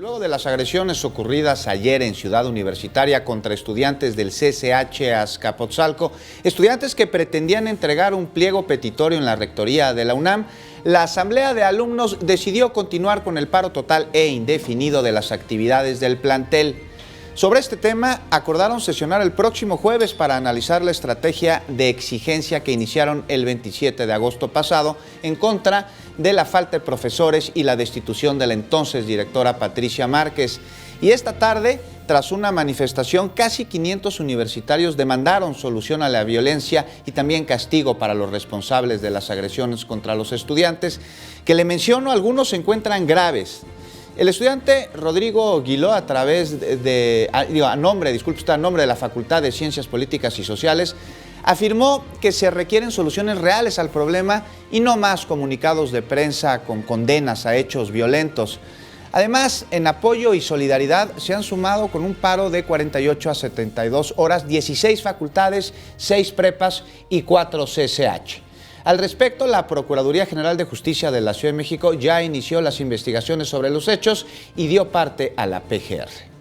Luego de las agresiones ocurridas ayer en Ciudad Universitaria contra estudiantes del CCH Azcapotzalco, estudiantes que pretendían entregar un pliego petitorio en la rectoría de la UNAM, la Asamblea de Alumnos decidió continuar con el paro total e indefinido de las actividades del plantel. Sobre este tema, acordaron sesionar el próximo jueves para analizar la estrategia de exigencia que iniciaron el 27 de agosto pasado en contra de la falta de profesores y la destitución de la entonces directora Patricia Márquez. Y esta tarde, tras una manifestación, casi 500 universitarios demandaron solución a la violencia y también castigo para los responsables de las agresiones contra los estudiantes, que le menciono, algunos se encuentran graves. El estudiante Rodrigo Guiló, a nombre de la Facultad de Ciencias Políticas y Sociales, afirmó que se requieren soluciones reales al problema y no más comunicados de prensa con condenas a hechos violentos. Además, en apoyo y solidaridad se han sumado con un paro de 48 a 72 horas, 16 facultades, 6 prepas y 4 CCH. Al respecto, la Procuraduría General de Justicia de la Ciudad de México ya inició las investigaciones sobre los hechos y dio parte a la PGR.